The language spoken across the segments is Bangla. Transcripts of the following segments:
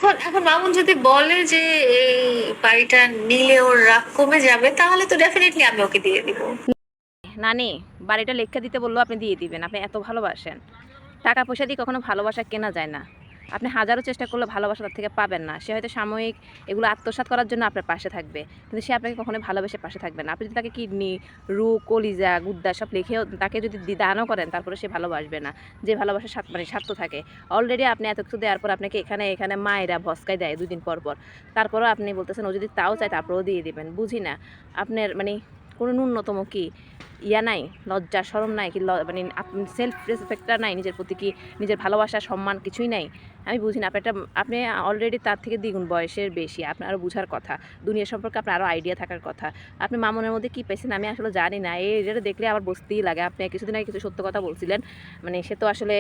এখন এখন মামুন যদি বলে যে এই বাড়িটা নিলে ওর রাগ কমে যাবে, তাহলে তো ডেফিনেটলি আমি ওকে দিয়ে দিব। নানি, বাড়িটা লেখা দিতে বললেও আপনি দিয়ে দিবেন, আপনি এত ভালোবাসেন। টাকা পয়সা দিয়ে কখনো ভালোবাসা কেনা যায় না। আপনি হাজারো চেষ্টা করলে ভালোবাসা তার থেকে পাবেন না। সে হয়তো সাময়িক এগুলো আত্মসাৎ করার জন্য আপনার পাশে থাকবে, কিন্তু সে আপনাকে কখনোই ভালোবেসে পাশে থাকবে না। আপনি যদি তাকে কিডনি, রু, কলিজা, গুদ্দা সব লিখেও তাকে যদি দানও করেন, তারপরে সে ভালোবাসবে না। যে ভালোবাসা মানে স্বার্থ থাকে। অলরেডি আপনি এত কিছু দেওয়ার পর আপনাকে এখানে এখানে মায়েরা ভস্কায় দেয় 2 দিন পর পর। তারপরও আপনি বলতেছেন ও যদি তাও চায় তারপরেও দিয়ে দিবেন। বুঝি না আপনার মানে কোনো ন্যূনতম কি ইয়া নাই, লজ্জা শরম নাই কি, মানে সেলফ রেসপেক্টটা নাই নিজের প্রতি, কি নিজের ভালোবাসা সম্মান কিছুই নাই? আমি বুঝি না। আপনি অলরেডি তার থেকে দ্বিগুণ বয়সের বেশি, আপনার আরও বুঝার কথা, দুনিয়া সম্পর্কে আপনার আরও আইডিয়া থাকার কথা। আপনি মামুনের মধ্যে কী পেয়েছেন আমি আসলে জানি না। এটা দেখলে আমার বসতেই লাগে। আপনি কিছুদিন আগে কিছু সত্য কথা বলছিলেন, মানে সে তো আসলে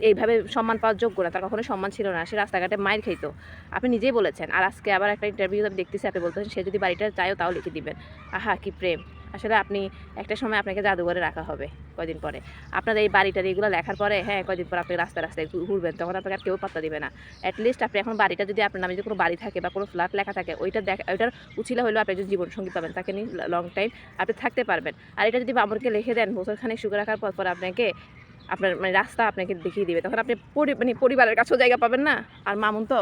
এইভাবে সম্মান পাওয়ার যোগ্য না, তার কখনোই সম্মান ছিল না, সে রাস্তাঘাটে মাইর খাইতো, আপনি নিজেই বলেছেন। আর আজকে আবার একটা ইন্টারভিউ আমি দেখতেছি, আপনি বলতেছেন সে যদি বাড়িটা চায়ও তাও লিখে দিবেন। আহা কি প্রেম! আসলে আপনি একটা সময় আপনাকে জাদুঘরে রাখা হবে কয়দিন পরে। আপনার এই বাড়িটার এইগুলো লেখার পরে, হ্যাঁ, কয়দিন পর আপনি রাস্তায় রাস্তায় ঘুরবেন, তখন আপনাকে আর কেউ পাত্তা দিবে না। অ্যাটলিস্ট আপনি এখন বাড়িটা যদি আপনার নামে যদি কোনো বাড়ি থাকে বা কোনো ফ্ল্যাট লেখা থাকে, ওইটার উছিলা হলেও আপনি একজন জীবনসঙ্গী পাবেন, তাকে নিয়ে লং টাইম আপনি থাকতে পারবেন। আর এটা যদি মামুনকে লিখে দেন, বছরখানেক সুখে রাখার পর পর আপনাকে আপনার মানে রাস্তা আপনাকে দেখিয়ে দিবে, তখন আপনি মানে পরিবারের কাছেও জায়গা পাবেন না। আর মামুন তো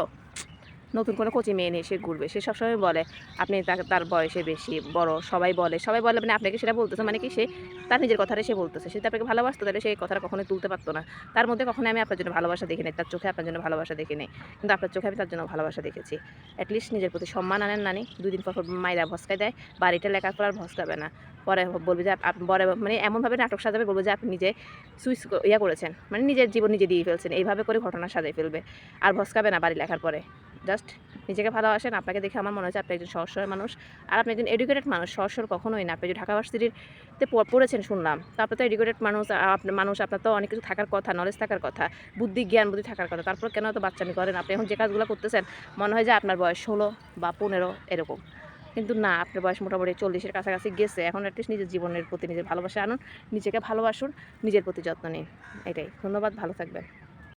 নতুন কোনো কোচি মেয়ে নিয়ে সে ঘুরবে, সে সবসময় বলে আপনি তার বয়সে বেশি বড়, সবাই বলে মানে আপনাকে সেটা বলতেছে, মানে কি সে তার নিজের কথাটাই সে বলতেছে। সে আপনাকে ভালোবাসতো, তাহলে সেই কথাটা কখনোই তুলতে পারতো না। তার মধ্যে কখনোই আমি আপনার জন্য ভালোবাসা দেখি নাই, তার চোখে আপনার জন্য ভালোবাসা দেখি নাই, কিন্তু আপনার চোখে আমি তার জন্য ভালোবাসা দেখেছি। অ্যাটলিস্ট নিজের প্রতি সম্মান আনেন নানি। 2 দিন পর মায়েরা ভস্কায় দেয়, বাড়িটা লেখার পর আর ভস্কাবে না। পরে বলবে যে পরে মানে এমনভাবে নাটক সাজাবে, বলবো যে আপনি নিজে সুইচ ইয়া করেছেন, মানে নিজের জীবন নিজে দিয়ে ফেলছেন, এইভাবে করে ঘটনা সাজাই ফেলবে। আর ভস্কাবে না বাড়ি লেখার পরে। জাস্ট নিজেকে ভালোবাসেন। আপনাকে দেখে আমার মনে হচ্ছে আপনি একজন সহজ সরল মানুষ, আর আপনি একজন এডুকেটেড মানুষ। সহজ সরল কখনোই না। আপনি যে ঢাকা ভার্সিটিতে পড়েছেন শুনলাম, তো আপনি তো এডুকেটেড মানুষ। আপনার তো অনেক কিছু থাকার কথা, নলেজ থাকার কথা, বুদ্ধি থাকার কথা। তারপর কেন এত বাচ্চামি করেন? আপনি এখন যে কাজগুলো করতেছেন মনে হয় যে আপনার বয়স 16 বা 15 এরকম, কিন্তু না, আপনার বয়স মোটামুটি 40-এর কাছাকাছি গেছে। এখন অ্যাটলিস্ট নিজের জীবনের প্রতি নিজের ভালোবাসা আনুন, নিজেকে ভালোবাসুন, নিজের প্রতি যত্ন নিন। এটাই। ধন্যবাদ, ভালো থাকবেন।